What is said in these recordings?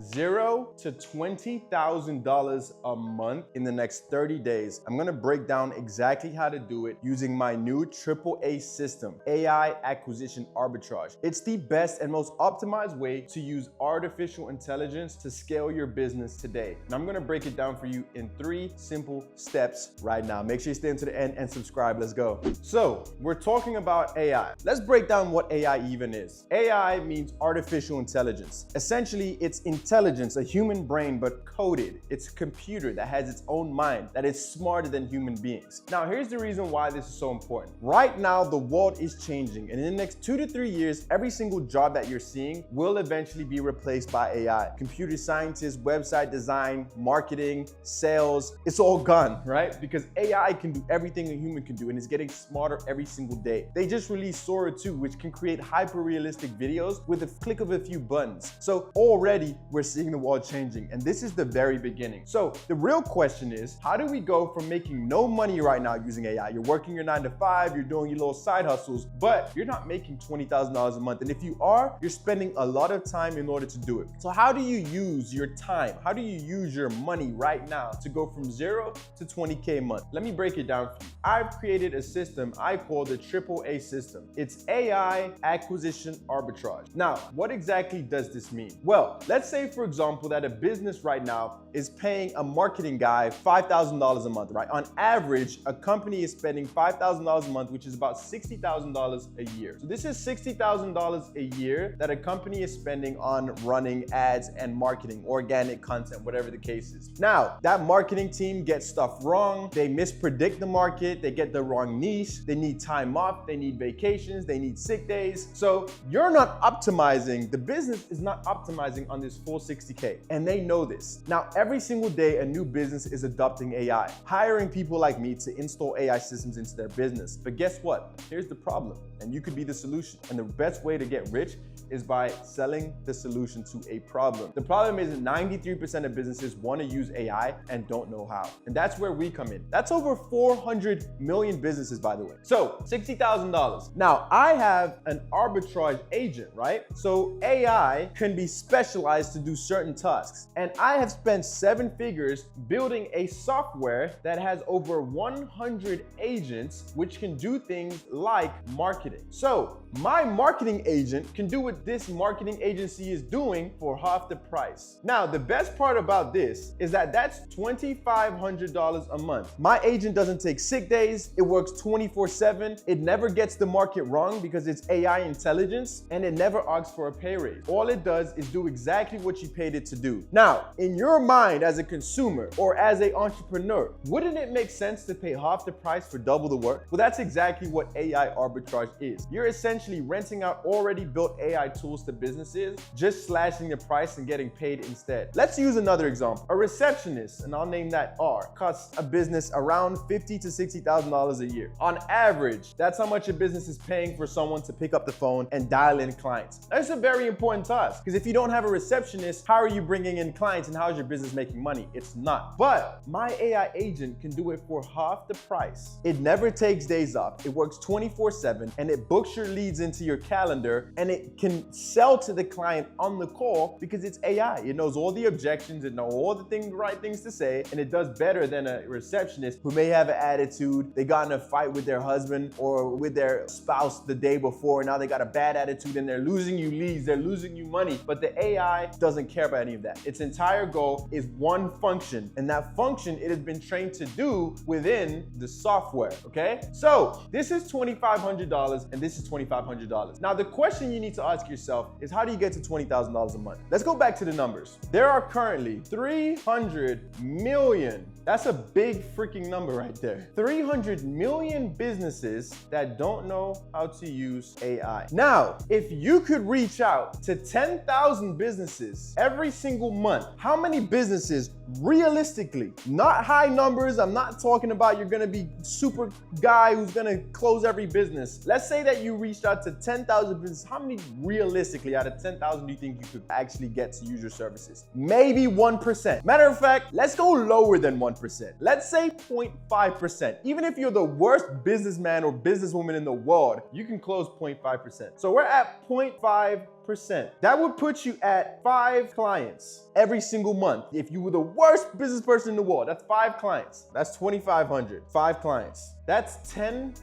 $0 to $20,000 a month in the next 30 days. I'm gonna break down exactly how to do it using my new AAA system, AI Acquisition Arbitrage. It's the best and most optimized way to use artificial intelligence to scale your business today. And I'm gonna break it down for you in 3 simple steps right now. Make sure you stay until the end and subscribe. Let's go. So we're talking about AI. Let's break down what AI even is. AI means artificial intelligence. Essentially, it's intelligence, a human brain, but coded. It's a computer that has its own mind, that is smarter than human beings. Now, here's the reason why this is so important. Right now, the world is changing, and in the next 2 to 3 years, every single job that you're seeing will eventually be replaced by AI. Computer scientists, website design, marketing, sales, it's all gone, right? Because AI can do everything a human can do, and it's getting smarter every single day. They just released Sora 2, which can create hyper-realistic videos with a click of a few buttons. So already, we're seeing the world changing, and this is the very beginning. So the real question is, how do we go from making no money right now using AI? You're working your 9 to 5, you're doing your little side hustles, but you're not making $20,000 a month. And if you are, you're spending a lot of time in order to do it. So how do you use your time? How do you use your money right now to go from 0 to 20K a month? Let me break it down for you. I've created a system I call the AAA system. It's AI Acquisition Arbitrage. Now, what exactly does this mean? Well, let's say, for example, that a business right now is paying a marketing guy $5,000 a month, right? On average, a company is spending $5,000 a month, which is about $60,000 a year. So this is $60,000 a year that a company is spending on running ads and marketing, organic content, whatever the case is. Now, that marketing team gets stuff wrong. They mispredict the market. They get the wrong niche. They need time off. They need vacations. They need sick days. So you're not optimizing. The business is not optimizing on this full 60K, and they know this. Now, every single day, a new business is adopting AI, hiring people like me to install AI systems into their business. But guess what? Here's the problem, and you could be the solution. And the best way to get rich is by selling the solution to a problem. The problem is that 93% of businesses want to use AI and don't know how. And that's where we come in. That's over 400 million businesses, by the way. So $60,000. Now, I have an arbitrage agent, right? So AI can be specialized to do certain tasks. And I have spent 7 figures building a software that has over 100 agents, which can do things like marketing. So my marketing agent can do what this marketing agency is doing for half the price. Now, the best part about this is that that's $2,500 a month. My agent doesn't take sick days. It works 24/7. It never gets the market wrong because it's AI intelligence, and it never asks for a pay raise. All it does is do exactly what you paid it to do. Now, in your mind as a consumer or as an entrepreneur, wouldn't it make sense to pay half the price for double the work? Well, that's exactly what AI arbitrage is. You're essentially renting out already built AI tools to businesses, just slashing the price and getting paid instead. Let's use another example. A receptionist, and I'll name that R, costs a business around $50,000 to $60,000 a year. On average, that's how much a business is paying for someone to pick up the phone and dial in clients. That's a very important task, because if you don't have a receptionist, how are you bringing in clients and how is your business making money? It's not. But my AI agent can do it for half the price. It never takes days off. It works 24/7, and it books your leads into your calendar, and it can sell to the client on the call because it's AI. It knows all the objections, it knows all the right things to say, and it does better than a receptionist who may have an attitude. They got in a fight with their husband or with their spouse the day before, and now they got a bad attitude and they're losing you leads, they're losing you money. But the AI doesn't care about any of that. Its entire goal is one function, and that function it has been trained to do within the software, okay? So this is $2,500 and this is $2,500. Now, the question you need to ask yourself is, how do you get to $20,000 a month? Let's go back to the numbers. There are currently 300 million. That's a big freaking number right there. 300 million businesses that don't know how to use AI. Now, if you could reach out to 10,000 businesses every single month, how many businesses realistically, not high numbers, I'm not talking about you're gonna be super guy who's gonna close every business. Let's say that you reached out to 10,000 businesses. How many realistically out of 10,000 do you think you could actually get to use your services? Maybe 1%. Matter of fact, let's go lower than 1%. 1%. Let's say 0.5%. Even if you're the worst businessman or businesswoman in the world, you can close 0.5%. So we're at 0.5%. That would put you at 5 clients every single month. If you were the worst business person in the world, that's 5 clients. That's $2,500. 5 clients. That's $10,000.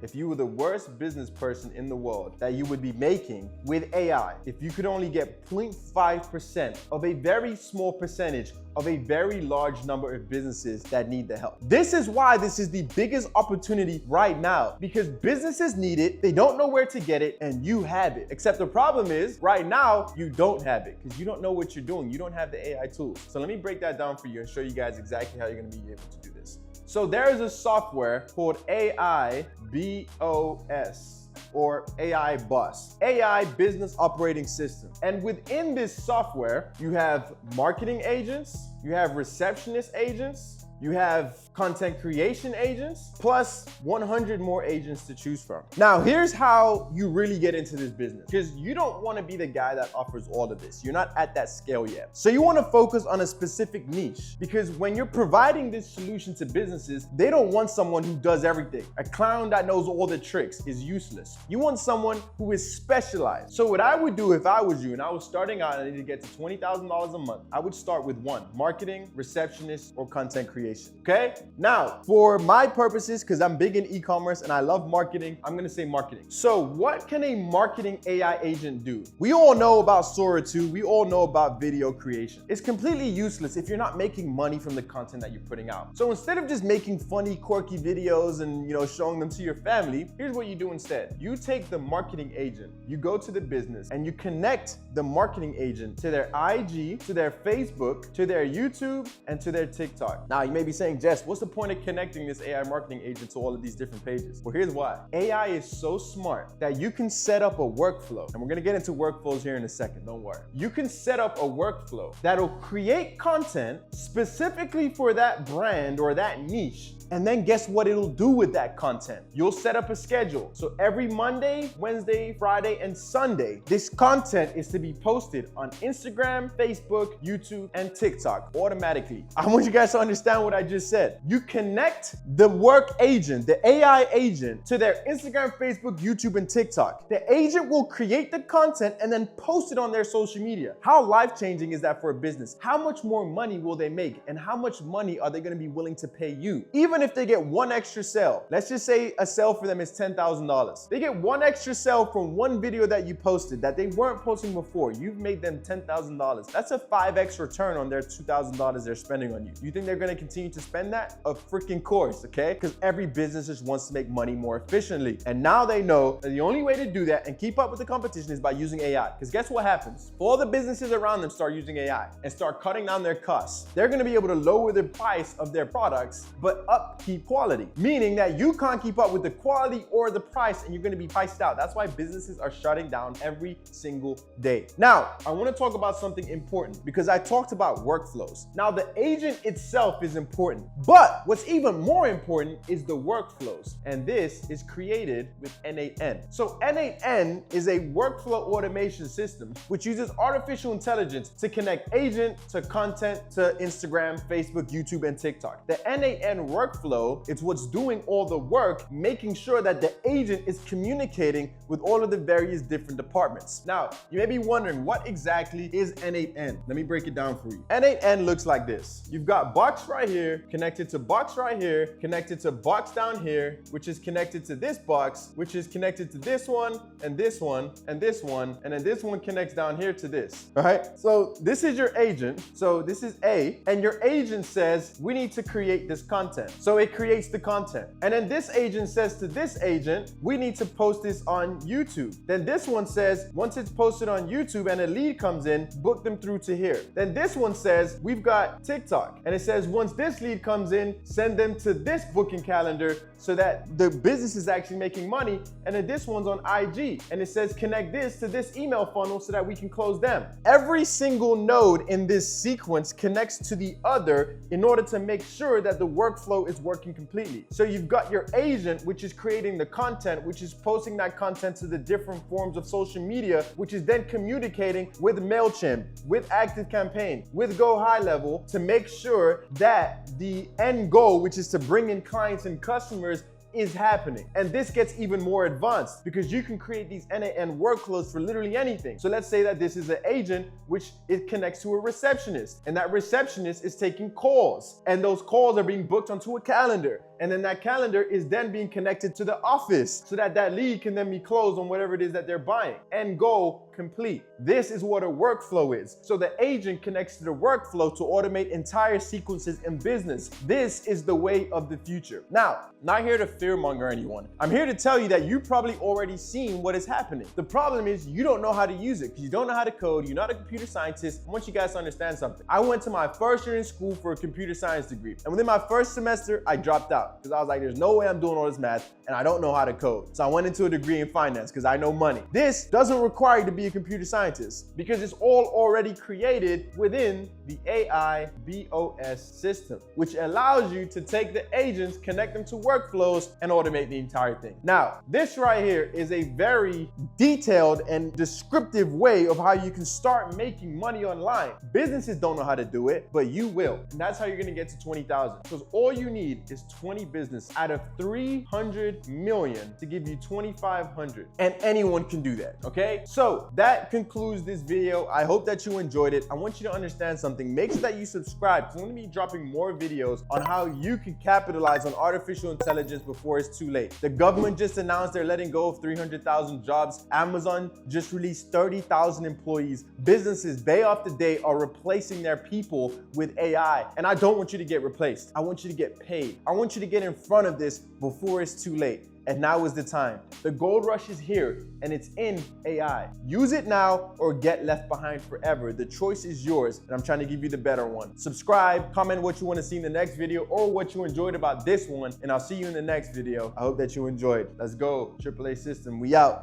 If you were the worst business person in the world that you would be making with AI, if you could only get 0.5% of a very small percentage of a very large number of businesses that need the help. This is why this is the biggest opportunity right now, because businesses need it, they don't know where to get it, and you have it. Except the problem is, right now, you don't have it because you don't know what you're doing. You don't have the AI tools. So let me break that down for you and show you guys exactly how you're gonna be able to do this. So there is a software called AI BOS, or AI Boss, AI Business Operating System. And within this software, you have marketing agents, you have receptionist agents, you have content creation agents, plus 100 more agents to choose from. Now, here's how you really get into this business, because you don't want to be the guy that offers all of this. You're not at that scale yet. So you want to focus on a specific niche, because when you're providing this solution to businesses, they don't want someone who does everything. A clown that knows all the tricks is useless. You want someone who is specialized. So what I would do if I was you and I was starting out and I needed to get to $20,000 a month, I would start with one: marketing, receptionist, or content creation. Okay? Now, for my purposes, because I'm big in e-commerce and I love marketing, I'm gonna say marketing. So what can a marketing AI agent do? We all know about Sora 2, we all know about video creation. It's completely useless if you're not making money from the content that you're putting out. So instead of just making funny, quirky videos and showing them to your family, here's what you do instead. You take the marketing agent, you go to the business, and you connect the marketing agent to their IG, to their Facebook, to their YouTube, and to their TikTok. Now, you may be saying, Jess, what's the point of connecting this AI marketing agent to all of these different pages? Well, here's why. AI is so smart that you can set up a workflow, and we're gonna get into workflows here in a second, don't worry. You can set up a workflow that'll create content specifically for that brand or that niche. And then guess what it'll do with that content? You'll set up a schedule. So every Monday, Wednesday, Friday, and Sunday, this content is to be posted on Instagram, Facebook, YouTube, and TikTok automatically. I want you guys to understand what I just said. You connect the work agent, the AI agent, to their Instagram, Facebook, YouTube, and TikTok. The agent will create the content and then post it on their social media. How life-changing is that for a business? How much more money will they make? And how much money are they gonna be willing to pay you? Even if they get one extra sale, let's just say a sale for them is $10,000. They get one extra sale from one video that you posted that they weren't posting before. You've made them $10,000. That's a 5x return on their $2,000 they're spending on you. You think they're gonna continue to spend that? Of freaking course, okay? Because every business just wants to make money more efficiently. And now they know that the only way to do that and keep up with the competition is by using AI. Because guess what happens? All the businesses around them start using AI and start cutting down their costs. They're gonna be able to lower the price of their products, but upkeep quality, meaning that you can't keep up with the quality or the price and you're going to be priced out. That's why businesses are shutting down every single day. Now, I want to talk about something important because I talked about workflows. Now, the agent itself is important, but what's even more important is the workflows. And this is created with N8N. So N8N is a workflow automation system which uses artificial intelligence to connect agent to content to Instagram, Facebook, YouTube, and TikTok. The N8N workflow, it's what's doing all the work, making sure that the agent is communicating with all of the various different departments. Now, you may be wondering, what exactly is N8N? Let me break it down for you. N8N looks like this. You've got box right here, connected to box right here, connected to box down here, which is connected to this box, which is connected to this one, and this one, and this one, and then this one connects down here to this, all right? So this is your agent. So this is A, and your agent says, we need to create this content. So it creates the content. And then this agent says to this agent, we need to post this on YouTube. Then this one says, once it's posted on YouTube and a lead comes in, book them through to here. Then this one says, we've got TikTok. And it says, once this lead comes in, send them to this booking calendar so that the business is actually making money. And then this one's on IG. And it says, connect this to this email funnel so that we can close them. Every single node in this sequence connects to the other in order to make sure that the workflow is working completely. So you've got your agent, which is creating the content, which is posting that content to the different forms of social media, which is then communicating with MailChimp, with ActiveCampaign, with Go High Level to make sure that the end goal, which is to bring in clients and customers, is happening. And this gets even more advanced because you can create these end-to-end workflows for literally anything. So let's say that this is an agent which it connects to a receptionist, and that receptionist is taking calls, and those calls are being booked onto a calendar. And then that calendar is then being connected to the office so that that lead can then be closed on whatever it is that they're buying. End goal complete. This is what a workflow is. So the agent connects to the workflow to automate entire sequences in business. This is the way of the future. Now, not here to fearmonger anyone. I'm here to tell you that you've probably already seen what is happening. The problem is you don't know how to use it because you don't know how to code. You're not a computer scientist. I want you guys to understand something. I went to my first year in school for a computer science degree. And within my first semester, I dropped out because I was like, there's no way I'm doing all this math and I don't know how to code. So I went into a degree in finance because I know money. This doesn't require you to be a computer scientist because it's all already created within the AI BOS system, which allows you to take the agents, connect them to workflows, and automate the entire thing. Now, this right here is a very detailed and descriptive way of how you can start making money online. Businesses don't know how to do it, but you will. And that's how you're gonna get to 20,000. Because all you need is 20 business out of 300 million to give you 2,500. And anyone can do that, okay? So that concludes this video. I hope that you enjoyed it. I want you to understand something. Make sure that you subscribe because I'm gonna be dropping more videos on how you can capitalize on artificial intelligence before it's too late. The government just announced they're letting go of 300,000 jobs. Amazon just released 30,000 employees. Businesses day after day are replacing their people with AI. And I don't want you to get replaced. I want you to get paid. I want you to get in front of this before it's too late. And now is the time. The gold rush is here and it's in AI. Use it now or get left behind forever. The choice is yours and I'm trying to give you the better one. Subscribe, comment what you want to see in the next video or what you enjoyed about this one, and I'll see you in the next video. I hope that you enjoyed. Let's go. AAA System, we out.